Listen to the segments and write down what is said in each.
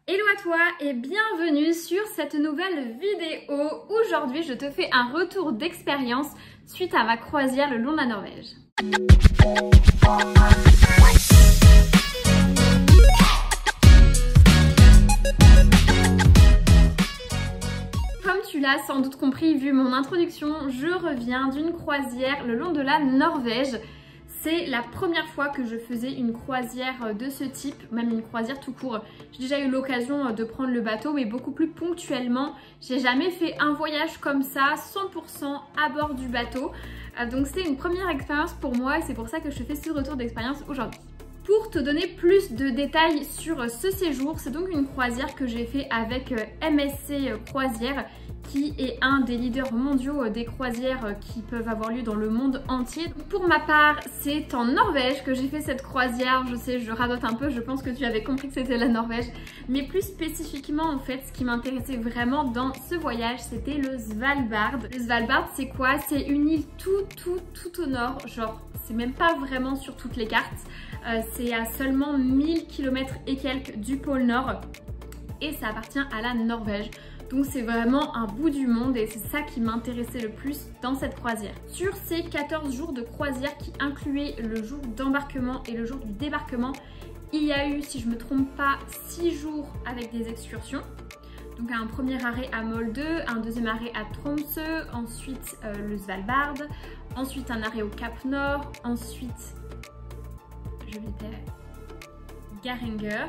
Hello à toi et bienvenue sur cette nouvelle vidéo. Aujourd'hui, je te fais un retour d'expérience suite à ma croisière le long de la Norvège. Comme tu l'as sans doute compris vu mon introduction, je reviens d'une croisière le long de la Norvège. C'est la première fois que je faisais une croisière de ce type, même une croisière tout court. J'ai déjà eu l'occasion de prendre le bateau, mais beaucoup plus ponctuellement. J'ai jamais fait un voyage comme ça, 100% à bord du bateau. Donc c'est une première expérience pour moi et c'est pour ça que je te fais ce retour d'expérience aujourd'hui. Pour te donner plus de détails sur ce séjour, c'est donc une croisière que j'ai fait avec MSC Croisières, qui est un des leaders mondiaux des croisières qui peuvent avoir lieu dans le monde entier. Pour ma part, c'est en Norvège que j'ai fait cette croisière. Je sais, je radote un peu, je pense que tu avais compris que c'était la Norvège. Mais plus spécifiquement, en fait, ce qui m'intéressait vraiment dans ce voyage, c'était le Svalbard. Le Svalbard, c'est quoi? C'est une île tout au nord, genre, c'est même pas vraiment sur toutes les cartes. C'est à seulement 1000 km et quelques du pôle Nord et ça appartient à la Norvège. Donc c'est vraiment un bout du monde et c'est ça qui m'intéressait le plus dans cette croisière. Sur ces 14 jours de croisière qui incluaient le jour d'embarquement et le jour du débarquement, il y a eu, si je me trompe pas, 6 jours avec des excursions. Donc un premier arrêt à Molde, un deuxième arrêt à Tromsø, ensuite le Svalbard, ensuite un arrêt au Cap Nord, ensuite je vais dire Geiranger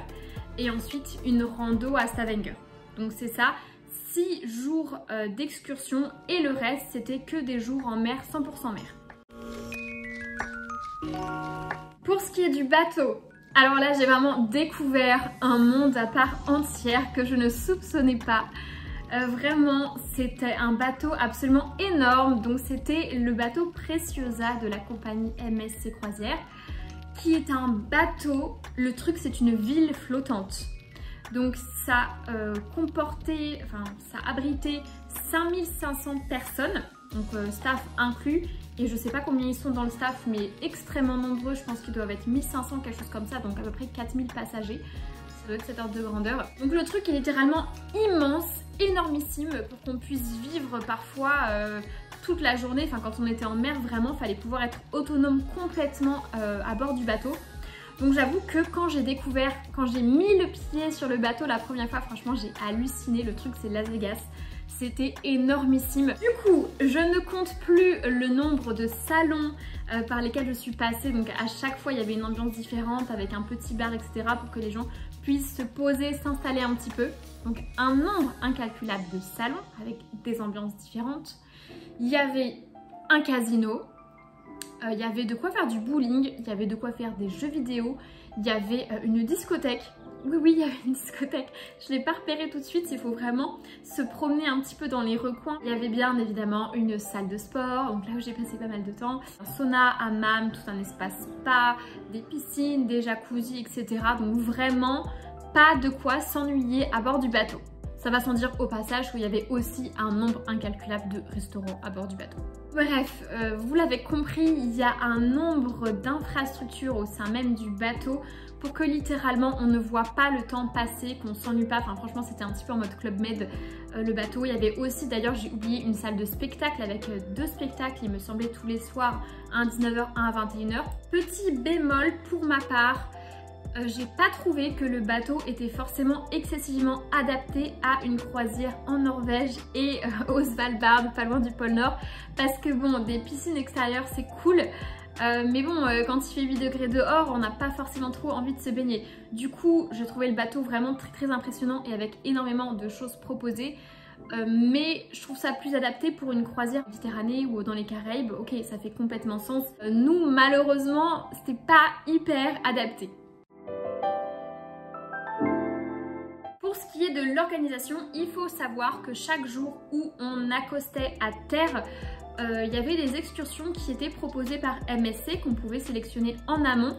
et ensuite une rando à Stavanger. Donc c'est ça, 6 jours d'excursion et le reste c'était que des jours en mer, 100% mer. Pour ce qui est du bateau, alors là j'ai vraiment découvert un monde à part entière que je ne soupçonnais pas. Vraiment c'était un bateau absolument énorme, donc c'était le bateau Preciosa de la compagnie MSC Croisières, qui est un bateau, le truc c'est une ville flottante. Donc ça comportait, enfin ça abritait 5500 personnes, donc staff inclus, et je sais pas combien ils sont dans le staff, mais extrêmement nombreux, je pense qu'ils doivent être 1500, quelque chose comme ça, donc à peu près 4000 passagers, ça doit être cette ordre de grandeur. Donc le truc est littéralement immense, énormissime, pour qu'on puisse vivre parfois toute la journée, enfin quand on était en mer, vraiment, il fallait pouvoir être autonome complètement à bord du bateau. Donc j'avoue que quand j'ai découvert, quand j'ai mis le pied sur le bateau la première fois, franchement j'ai halluciné, le truc c'est Las Vegas, c'était énormissime. Du coup, je ne compte plus le nombre de salons par lesquels je suis passée, donc à chaque fois il y avait une ambiance différente avec un petit bar etc. pour que les gens puissent se poser, s'installer un petit peu. Donc un nombre incalculable de salons avec des ambiances différentes. Il y avait un casino. Il y avait de quoi faire du bowling, il y avait de quoi faire des jeux vidéo, il y avait une discothèque. Oui, il y avait une discothèque. Je ne l'ai pas repéré tout de suite, il faut vraiment se promener un petit peu dans les recoins. Il y avait bien évidemment une salle de sport, donc là où j'ai passé pas mal de temps. Un sauna, hammam, tout un espace spa, des piscines, des jacuzzis, etc. Donc vraiment pas de quoi s'ennuyer à bord du bateau. Ça va sans dire au passage où il y avait aussi un nombre incalculable de restaurants à bord du bateau. Bref, vous l'avez compris, il y a un nombre d'infrastructures au sein même du bateau pour que littéralement on ne voit pas le temps passer, qu'on s'ennuie pas. Enfin franchement c'était un petit peu en mode Club Med le bateau. Il y avait aussi, d'ailleurs j'ai oublié, une salle de spectacle avec 2 spectacles, il me semblait tous les soirs, un à 19h, un à 21h. Petit bémol pour ma part, j'ai pas trouvé que le bateau était forcément excessivement adapté à une croisière en Norvège et au Svalbard, pas loin du pôle Nord, parce que bon, des piscines extérieures c'est cool, mais bon, quand il fait 8 degrés dehors, on n'a pas forcément trop envie de se baigner. Du coup, j'ai trouvé le bateau vraiment très impressionnant et avec énormément de choses proposées. Mais je trouve ça plus adapté pour une croisière Méditerranée ou dans les Caraïbes. Ok, ça fait complètement sens. Nous, malheureusement, c'était pas hyper adapté. Pour ce qui est de l'organisation, il faut savoir que chaque jour où on accostait à terre, il y avait des excursions qui étaient proposées par MSC qu'on pouvait sélectionner en amont.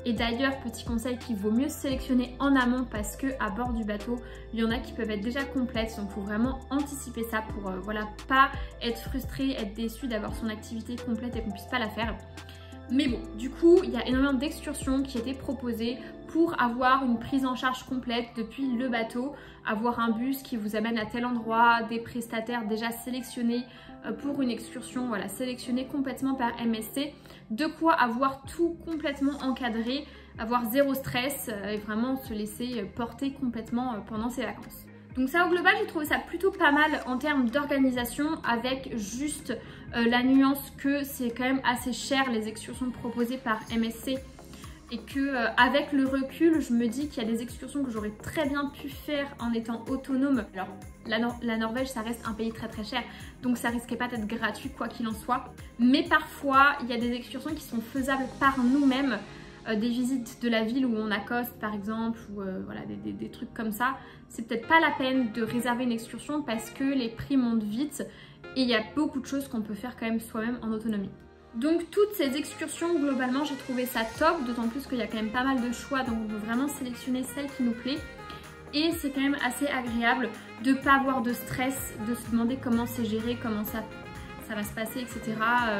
Et d'ailleurs, petit conseil, qu'il vaut mieux sélectionner en amont parce que à bord du bateau, il y en a qui peuvent être déjà complètes. Donc il faut vraiment anticiper ça pour voilà, pas être frustré, être déçu d'avoir son activité complète et qu'on puisse pas la faire. Mais bon, du coup, il y a énormément d'excursions qui étaient proposées pour avoir une prise en charge complète depuis le bateau, avoir un bus qui vous amène à tel endroit, des prestataires déjà sélectionnés pour une excursion, voilà, sélectionnés complètement par MSC, de quoi avoir tout complètement encadré, avoir zéro stress et vraiment se laisser porter complètement pendant ses vacances. Donc ça, au global, j'ai trouvé ça plutôt pas mal en termes d'organisation, avec juste la nuance que c'est quand même assez cher les excursions proposées par MSC, et que avec le recul, je me dis qu'il y a des excursions que j'aurais très bien pu faire en étant autonome. Alors la Norvège, ça reste un pays très très cher, donc ça risquait pas d'être gratuit quoi qu'il en soit, mais parfois il y a des excursions qui sont faisables par nous-mêmes. Des visites de la ville où on accoste par exemple, ou voilà, des trucs comme ça, c'est peut-être pas la peine de réserver une excursion parce que les prix montent vite et il y a beaucoup de choses qu'on peut faire quand même soi-même en autonomie. Donc toutes ces excursions, globalement, j'ai trouvé ça top, d'autant plus qu'il y a quand même pas mal de choix, donc on peut vraiment sélectionner celle qui nous plaît. Et c'est quand même assez agréable de ne pas avoir de stress, de se demander comment c'est géré, comment ça va se passer, etc.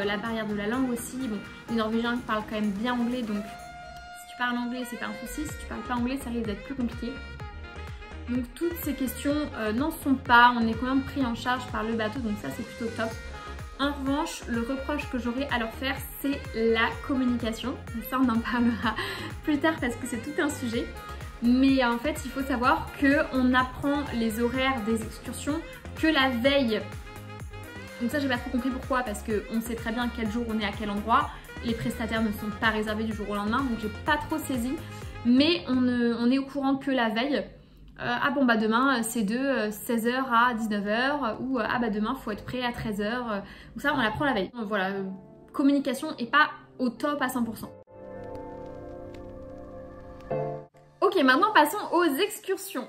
La barrière de la langue aussi, bon, les Norvégiens parlent quand même bien anglais, donc si tu parles anglais, c'est pas un souci, si tu parles pas anglais, ça risque d'être plus compliqué. Donc toutes ces questions n'en sont pas, on est quand même pris en charge par le bateau, donc ça c'est plutôt top. En revanche, le reproche que j'aurais à leur faire, c'est la communication. Ça, on en parlera plus tard parce que c'est tout un sujet. Mais en fait, il faut savoir qu'on apprend les horaires des excursions que la veille. Donc ça, j'ai pas trop compris pourquoi, parce qu'on sait très bien quel jour on est à quel endroit. Les prestataires ne sont pas réservés du jour au lendemain, donc j'ai pas trop saisi. Mais on est au courant que la veille. Ah bon bah demain c'est de 16h à 19h, ou ah bah demain faut être prêt à 13h, donc ça on l'apprend la veille. Voilà, communication est pas au top à 100%. Ok, maintenant passons aux excursions.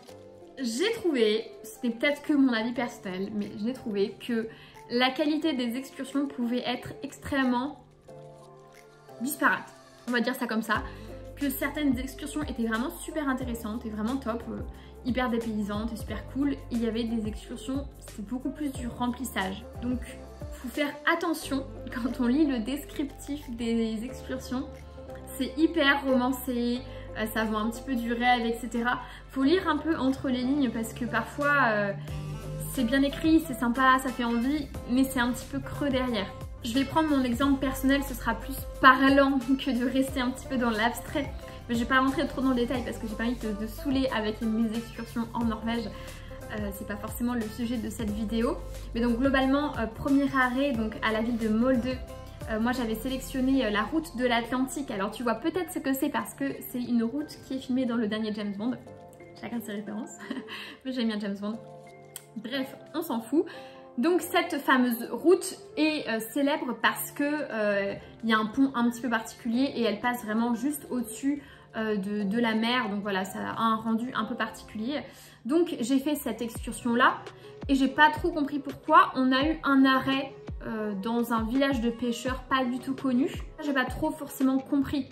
J'ai trouvé, c'était peut-être que mon avis personnel, mais j'ai trouvé que la qualité des excursions pouvait être extrêmement disparate, on va dire ça comme ça. Que certaines excursions étaient vraiment super intéressantes et vraiment top, hyper dépaysantes et super cool. Il y avait des excursions, c'était beaucoup plus du remplissage. Donc faut faire attention quand on lit le descriptif des excursions. C'est hyper romancé, ça vend un petit peu du rêve, etc. Faut lire un peu entre les lignes parce que parfois c'est bien écrit, c'est sympa, ça fait envie, mais c'est un petit peu creux derrière. Je vais prendre mon exemple personnel, ce sera plus parlant que de rester un petit peu dans l'abstrait. Mais je vais pas rentrer trop dans le détail parce que j'ai pas envie de saouler avec mes excursions en Norvège. C'est pas forcément le sujet de cette vidéo. Mais donc globalement, premier arrêt donc à la ville de Molde. Moi j'avais sélectionné la route de l'Atlantique. Alors tu vois peut-être ce que c'est parce que c'est une route qui est filmée dans le dernier James Bond. Chacun ses références. Mais j'aime bien James Bond. Bref, on s'en fout. Donc cette fameuse route est célèbre parce que y a un pont un petit peu particulier et elle passe vraiment juste au-dessus de la mer. Donc voilà, ça a un rendu un peu particulier. Donc j'ai fait cette excursion là et j'ai pas trop compris pourquoi. On a eu un arrêt dans un village de pêcheurs pas du tout connu. J'ai pas trop forcément compris.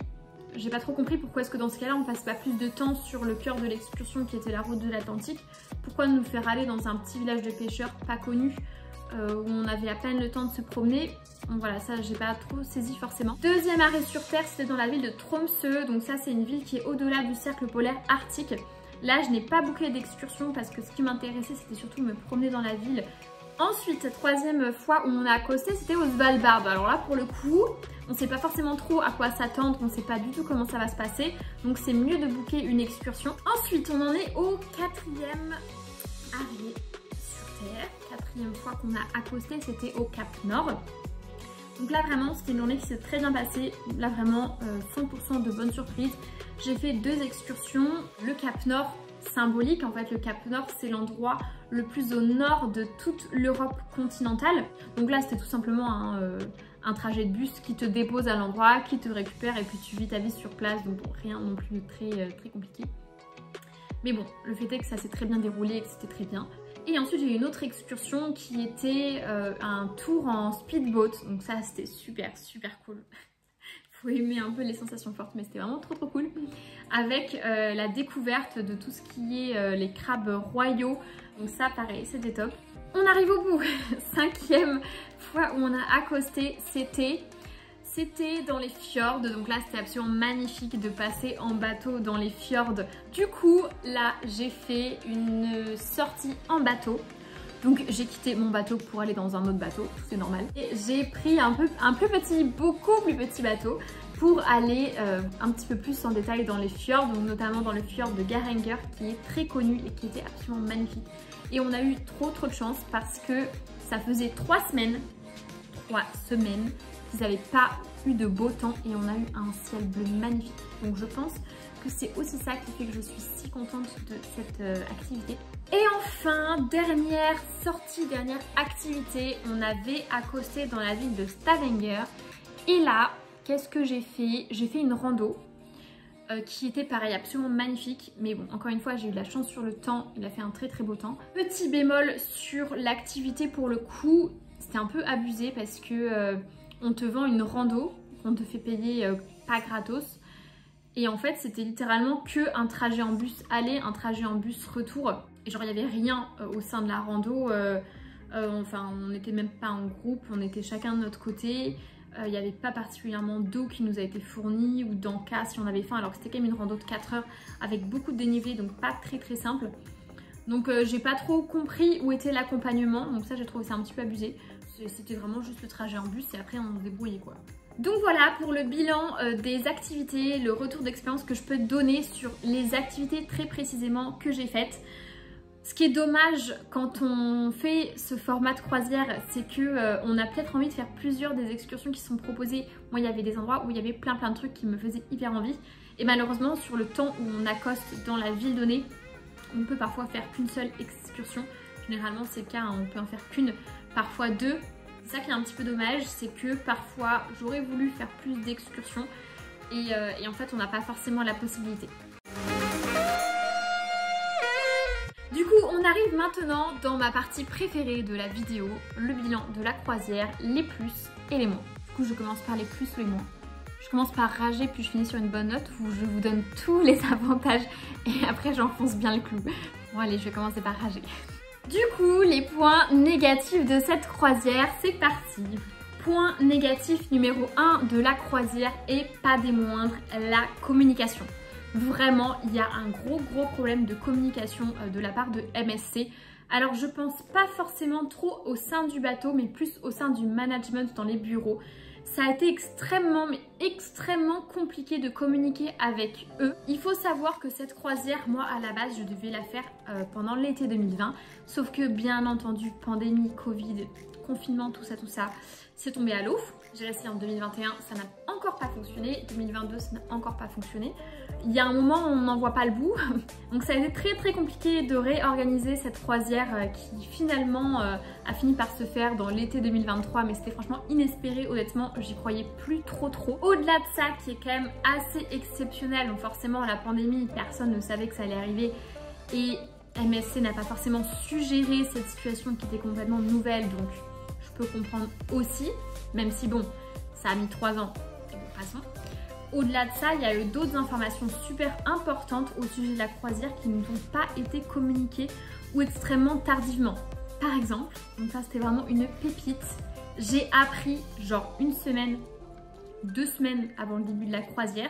J'ai pas trop compris pourquoi est-ce que dans ce cas-là on passe pas plus de temps sur le cœur de l'excursion qui était la route de l'Atlantique. Pourquoi nous faire aller dans un petit village de pêcheurs pas connu où on avait à peine le temps de se promener. Donc voilà, ça j'ai pas trop saisi forcément. Deuxième arrêt sur terre, c'était dans la ville de Tromsø. Donc ça c'est une ville qui est au-delà du cercle polaire arctique. Là je n'ai pas bouclé d'excursion parce que ce qui m'intéressait c'était surtout me promener dans la ville. Ensuite, troisième fois où on a accosté, c'était au Svalbard. Alors là, pour le coup, on ne sait pas forcément trop à quoi s'attendre, on ne sait pas du tout comment ça va se passer. Donc c'est mieux de booker une excursion. Ensuite, on en est au quatrième arrêt sur Terre. Quatrième fois qu'on a accosté, c'était au Cap Nord. Donc là, vraiment, c'était une journée qui s'est très bien passée. Là, vraiment, 100% de bonnes surprises. J'ai fait 2 excursions. Le Cap Nord, symbolique. En fait, le Cap Nord, c'est l'endroit le plus au nord de toute l'Europe continentale. Donc là, c'était tout simplement un trajet de bus qui te dépose à l'endroit, qui te récupère et puis tu vis ta vie sur place. Donc bon, rien non plus de très compliqué. Mais bon, le fait est que ça s'est très bien déroulé et que c'était très bien. Et ensuite, j'ai eu une autre excursion qui était un tour en speedboat. Donc ça, c'était super cool. Faut aimer un peu les sensations fortes, mais c'était vraiment trop cool. Avec la découverte de tout ce qui est les crabes royaux. Donc ça, pareil, c'était top. On arrive au bout. 5e fois où on a accosté, c'était c'était dans les fjords, donc là c'était absolument magnifique de passer en bateau dans les fjords. Du coup là j'ai fait une sortie en bateau. Donc j'ai quitté mon bateau pour aller dans un autre bateau, c'est normal. Et j'ai pris un plus petit, beaucoup plus petit bateau pour aller un petit peu plus en détail dans les fjords, donc notamment dans le fjord de Geiranger qui est très connu et qui était absolument magnifique. Et on a eu trop de chance parce que ça faisait 3 semaines qu'ils n'avaient pas eu de beau temps et on a eu un ciel bleu magnifique. Donc je pense que c'est aussi ça qui fait que je suis si contente de cette activité. Et enfin, dernière sortie, dernière activité, on avait accosté dans la ville de Stavanger. Et là, qu'est-ce que j'ai fait? J'ai fait une rando qui était pareil, absolument magnifique. Mais bon, encore une fois, j'ai eu de la chance sur le temps. Il a fait un très beau temps. Petit bémol sur l'activité pour le coup, c'était un peu abusé parce que on te vend une rando, on te fait payer pas gratos. Et en fait, c'était littéralement que un trajet en bus aller, un trajet en bus retour. Et genre, il n'y avait rien au sein de la rando. Enfin, on n'était même pas en groupe, on était chacun de notre côté. Il n'y avait pas particulièrement d'eau qui nous a été fournie ou d'encas si on avait faim. Alors que c'était quand même une rando de 4 heures avec beaucoup de dénivelé, donc pas très simple. Donc j'ai pas trop compris où était l'accompagnement. Donc ça, j'ai trouvé ça un petit peu abusé. C'était vraiment juste le trajet en bus et après on se débrouillait quoi. Donc voilà pour le bilan des activités, le retour d'expérience que je peux donner sur les activités très précisément que j'ai faites. Ce qui est dommage quand on fait ce format de croisière, c'est que on a peut-être envie de faire plusieurs des excursions qui sont proposées. Moi, il y avait des endroits où il y avait plein de trucs qui me faisaient hyper envie. Et malheureusement, sur le temps où on accoste dans la ville donnée, on peut parfois faire qu'une seule excursion. Généralement, c'est le cas, hein, on peut en faire qu'une, parfois deux. C'est ça qui est un petit peu dommage, c'est que parfois, j'aurais voulu faire plus d'excursions et en fait, on n'a pas forcément la possibilité. Du coup, on arrive maintenant dans ma partie préférée de la vidéo, le bilan de la croisière, les plus et les moins. Du coup, je commence par les plus ou les moins. Je commence par rager puis je finis sur une bonne note où je vous donne tous les avantages et après j'enfonce bien le clou. Bon allez, je vais commencer par rager. Du coup, les points négatifs de cette croisière, c'est parti. Point négatif numéro 1 de la croisière et pas des moindres, la communication. Vraiment, il y a un gros problème de communication de la part de MSC. Alors je pense pas forcément trop au sein du bateau, mais plus au sein du management dans les bureaux. Ça a été extrêmement compliqué de communiquer avec eux. Il faut savoir que cette croisière, moi à la base, je devais la faire pendant l'été 2020. Sauf que bien entendu, pandémie, Covid, confinement, tout ça, c'est tombé à l'eau. J'ai resté en 2021, ça n'a encore pas fonctionné. 2022, ça n'a encore pas fonctionné. Il y a un moment, on n'en voit pas le bout. Donc ça a été très compliqué de réorganiser cette croisière qui finalement a fini par se faire dans l'été 2023. Mais c'était franchement inespéré, honnêtement, j'y croyais plus trop. Au-delà de ça, qui est quand même assez exceptionnel, donc forcément la pandémie, personne ne savait que ça allait arriver. Et MSC n'a pas forcément su gérer cette situation qui était complètement nouvelle. Donc je peux comprendre aussi, même si bon, ça a mis 3 ans. Et bon, passons. Au-delà de ça, il y a eu d'autres informations super importantes au sujet de la croisière qui ne nous ont pas été communiquées ou extrêmement tardivement. Par exemple, donc ça c'était vraiment une pépite, j'ai appris genre 1 semaine, 2 semaines avant le début de la croisière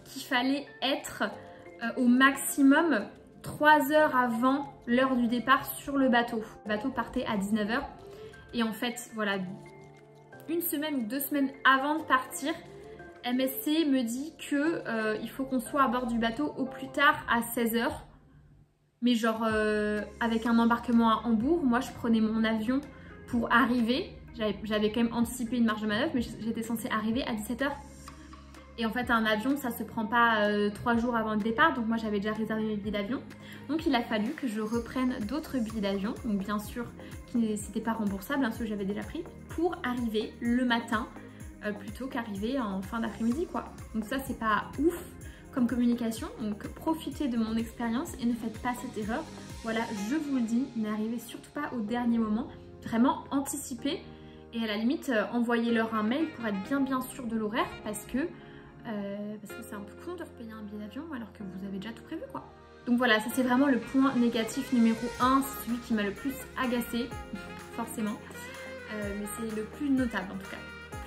qu'il fallait être au maximum 3 heures avant l'heure du départ sur le bateau. Le bateau partait à 19 h et en fait, voilà, 1 semaine ou 2 semaines avant de partir, MSC me dit que il faut qu'on soit à bord du bateau au plus tard à 16 h. Mais genre avec un embarquement à Hambourg, moi je prenais mon avion pour arriver. J'avais quand même anticipé une marge de manœuvre, mais j'étais censée arriver à 17 h. Et en fait un avion ça se prend pas 3 jours avant le départ, donc moi j'avais déjà réservé mes billets d'avion. Donc il a fallu que je reprenne d'autres billets d'avion, donc bien sûr c'était pas remboursable, hein, ceux que j'avais déjà pris, pour arriver le matin plutôt qu'arriver en fin d'après-midi quoi. Donc ça c'est pas ouf comme communication, donc profitez de mon expérience et ne faites pas cette erreur. Voilà, je vous le dis, n'arrivez surtout pas au dernier moment, vraiment anticipez et à la limite envoyez-leur un mail pour être bien sûr de l'horaire parce que c'est un peu con de repayer un billet d'avion alors que vous avez déjà tout prévu quoi. Donc voilà, ça c'est vraiment le point négatif numéro 1, c'est celui qui m'a le plus agacé, forcément, mais c'est le plus notable en tout cas.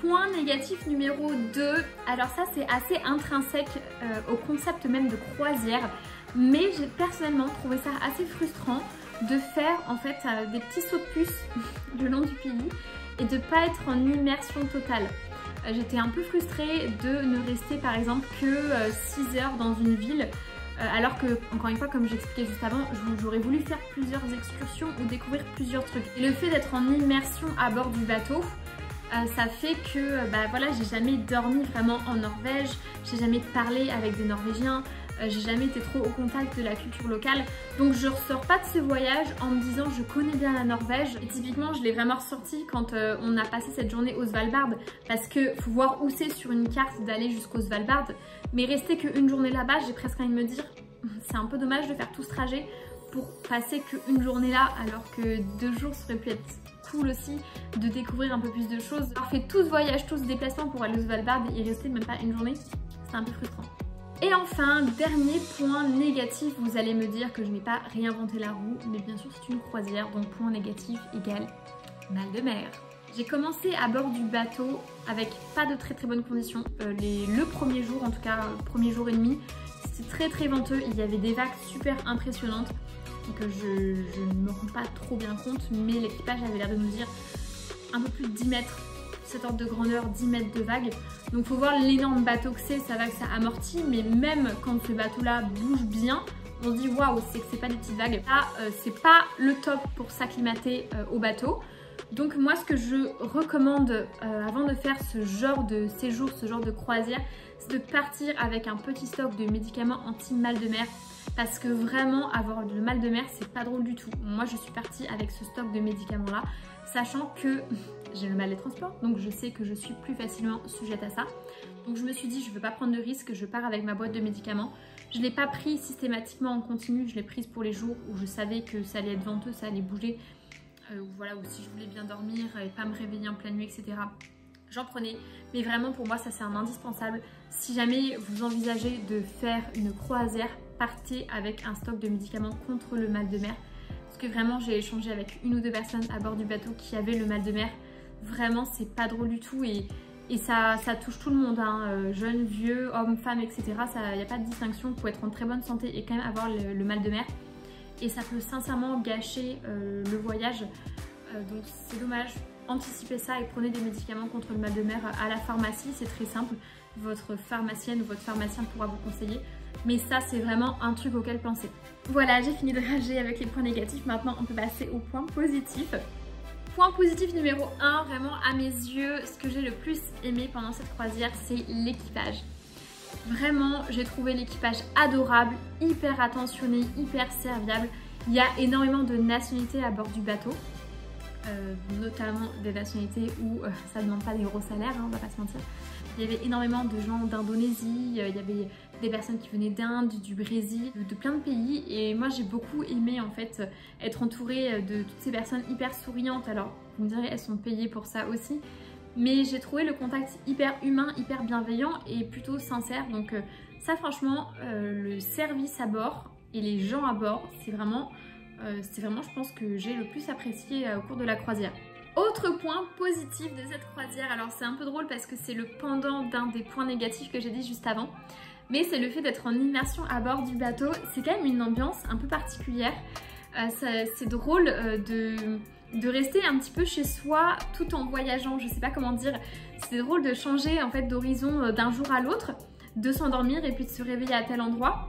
Point négatif numéro 2, alors ça c'est assez intrinsèque au concept même de croisière, mais j'ai personnellement trouvé ça assez frustrant de faire en fait des petits sauts de puce le long du pays et de pas être en immersion totale. J'étais un peu frustrée de ne rester par exemple que 6 heures dans une ville, alors que, encore une fois, comme j'expliquais juste avant, j'aurais voulu faire plusieurs excursions ou découvrir plusieurs trucs. Et le fait d'être en immersion à bord du bateau, ça fait que voilà, j'ai jamais dormi vraiment en Norvège, j'ai jamais parlé avec des Norvégiens, j'ai jamais été trop au contact de la culture locale, donc je ressors pas de ce voyage en me disant je connais bien la Norvège. Et typiquement je l'ai vraiment ressorti quand on a passé cette journée au Svalbard, parce que faut voir où c'est sur une carte d'aller jusqu'au Svalbard, mais rester qu'une journée là-bas, j'ai presque envie de me dire c'est un peu dommage de faire tout ce trajet pour passer qu'une journée là, alors que 2 jours ça aurait pu être cool aussi de découvrir un peu plus de choses. Avoir fait tout ce voyage, tout ce déplacement pour aller au Svalbard et y rester même pas une journée, c'est un peu frustrant. Et enfin, dernier point négatif, vous allez me dire que je n'ai pas réinventé la roue, mais bien sûr c'est une croisière, donc point négatif égale mal de mer. J'ai commencé à bord du bateau avec pas de très bonnes conditions. Le premier jour, en tout cas premier jour et demi, c'était très venteux, il y avait des vagues super impressionnantes, donc je ne me rends pas trop bien compte, mais l'équipage avait l'air de nous dire un peu plus de 10 mètres. Cet ordre de grandeur, 10 mètres de vague. Donc faut voir l'énorme bateau que c'est, ça va que ça amortit, mais même quand ce bateau là bouge bien, on se dit waouh, c'est que c'est pas des petites vagues. Là c'est pas le top pour s'acclimater au bateau. Donc moi ce que je recommande avant de faire ce genre de séjour, ce genre de croisière, c'est de partir avec un petit stock de médicaments anti-mal de mer, parce que vraiment avoir le mal de mer c'est pas drôle du tout. Moi je suis partie avec ce stock de médicaments là, sachant que j'ai le mal des transports, donc je sais que je suis plus facilement sujette à ça. Donc je me suis dit je veux pas prendre de risque, je pars avec ma boîte de médicaments. Je ne l'ai pas pris systématiquement en continu, je l'ai prise pour les jours où je savais que ça allait être venteux, ça allait bouger, voilà, ou si je voulais bien dormir et pas me réveiller en pleine nuit, etc. J'en prenais, mais vraiment pour moi ça c'est un indispensable. Si jamais vous envisagez de faire une croisière, partez avec un stock de médicaments contre le mal de mer. Parce que vraiment j'ai échangé avec 1 ou 2 personnes à bord du bateau qui avaient le mal de mer. Vraiment c'est pas drôle du tout et ça touche tout le monde, hein. Jeunes, vieux, hommes, femmes, etc. Il n'y a pas de distinction, vous pouvez être en très bonne santé et quand même avoir le mal de mer. Et ça peut sincèrement gâcher le voyage, donc c'est dommage. Anticipez ça et prenez des médicaments contre le mal de mer à la pharmacie, c'est très simple. Votre pharmacienne ou votre pharmacien pourra vous conseiller. Mais ça c'est vraiment un truc auquel penser. Voilà, j'ai fini de rager avec les points négatifs, maintenant on peut passer aux points positifs. Point positif numéro 1, vraiment à mes yeux, ce que j'ai le plus aimé pendant cette croisière, c'est l'équipage. Vraiment, j'ai trouvé l'équipage adorable, hyper attentionné, hyper serviable. Il y a énormément de nationalités à bord du bateau, notamment des nationalités où ça ne demande pas des gros salaires, hein, on va pas se mentir. Il y avait énormément de gens d'Indonésie, il y avait des personnes qui venaient d'Inde, du Brésil, de plein de pays, et moi j'ai beaucoup aimé en fait être entourée de toutes ces personnes hyper souriantes. Alors vous me direz elles sont payées pour ça aussi, mais j'ai trouvé le contact hyper humain, hyper bienveillant et plutôt sincère. Donc ça franchement, le service à bord et les gens à bord, c'est vraiment je pense que j'ai le plus apprécié au cours de la croisière. Autre point positif de cette croisière, alors c'est un peu drôle parce que c'est le pendant d'un des points négatifs que j'ai dit juste avant, mais c'est le fait d'être en immersion à bord du bateau. C'est quand même une ambiance un peu particulière, c'est drôle de rester un petit peu chez soi tout en voyageant, je sais pas comment dire. C'est drôle de changer en fait d'horizon d'un jour à l'autre, de s'endormir et puis de se réveiller à tel endroit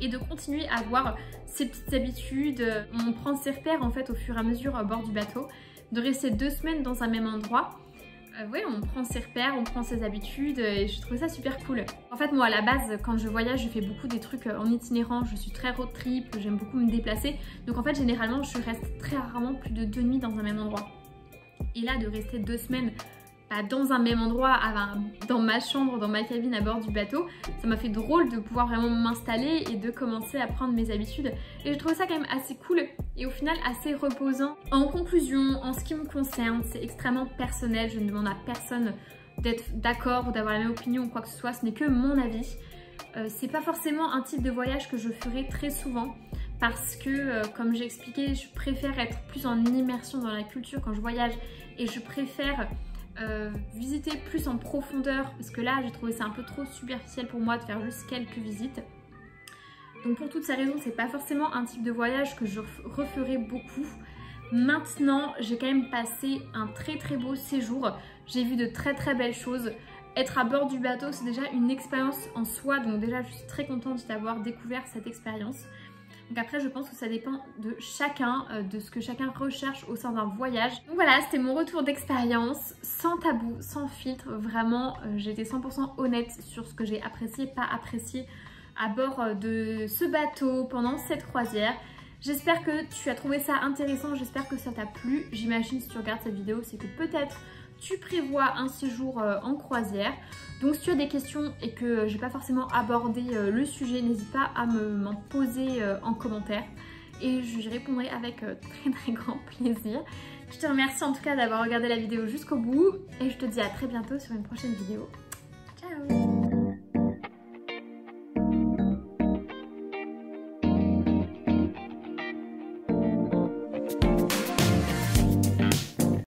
et de continuer à avoir ses petites habitudes. On prend ses repères en fait au fur et à mesure à bord du bateau, de rester 2 semaines dans un même endroit. Ouais, on prend ses repères, on prend ses habitudes et je trouve ça super cool. En fait moi à la base quand je voyage je fais beaucoup des trucs en itinérant, je suis très road trip, j'aime beaucoup me déplacer. Donc en fait généralement je reste très rarement plus de 2 nuits dans un même endroit. Et là de rester 2 semaines dans un même endroit, dans ma chambre, dans ma cabine à bord du bateau, ça m'a fait drôle de pouvoir vraiment m'installer et de commencer à prendre mes habitudes. Et je trouve ça quand même assez cool et au final assez reposant. En conclusion, en ce qui me concerne, c'est extrêmement personnel, je ne demande à personne d'être d'accord ou d'avoir la même opinion ou quoi que ce soit, ce n'est que mon avis. C'est pas forcément un type de voyage que je ferai très souvent parce que comme j'ai expliqué, je préfère être plus en immersion dans la culture quand je voyage et je préfère visiter plus en profondeur, parce que là j'ai trouvé ça un peu trop superficiel pour moi de faire juste quelques visites. Donc pour toutes ces raisons, c'est pas forcément un type de voyage que je referai beaucoup. Maintenant, j'ai quand même passé un très beau séjour. J'ai vu de très belles choses. Être à bord du bateau, c'est déjà une expérience en soi. Donc déjà, je suis très contente d'avoir découvert cette expérience. Donc après, je pense que ça dépend de chacun, de ce que chacun recherche au sein d'un voyage. Donc voilà, c'était mon retour d'expérience, sans tabou, sans filtre. Vraiment, j'ai été 100% honnête sur ce que j'ai apprécié, pas apprécié à bord de ce bateau pendant cette croisière. J'espère que tu as trouvé ça intéressant, j'espère que ça t'a plu. J'imagine si tu regardes cette vidéo, c'est que peut-être tu prévois un séjour en croisière. Donc si tu as des questions et que j'ai pas forcément abordé le sujet, n'hésite pas à m'en poser en commentaire et j'y répondrai avec très grand plaisir. Je te remercie en tout cas d'avoir regardé la vidéo jusqu'au bout et je te dis à très bientôt sur une prochaine vidéo.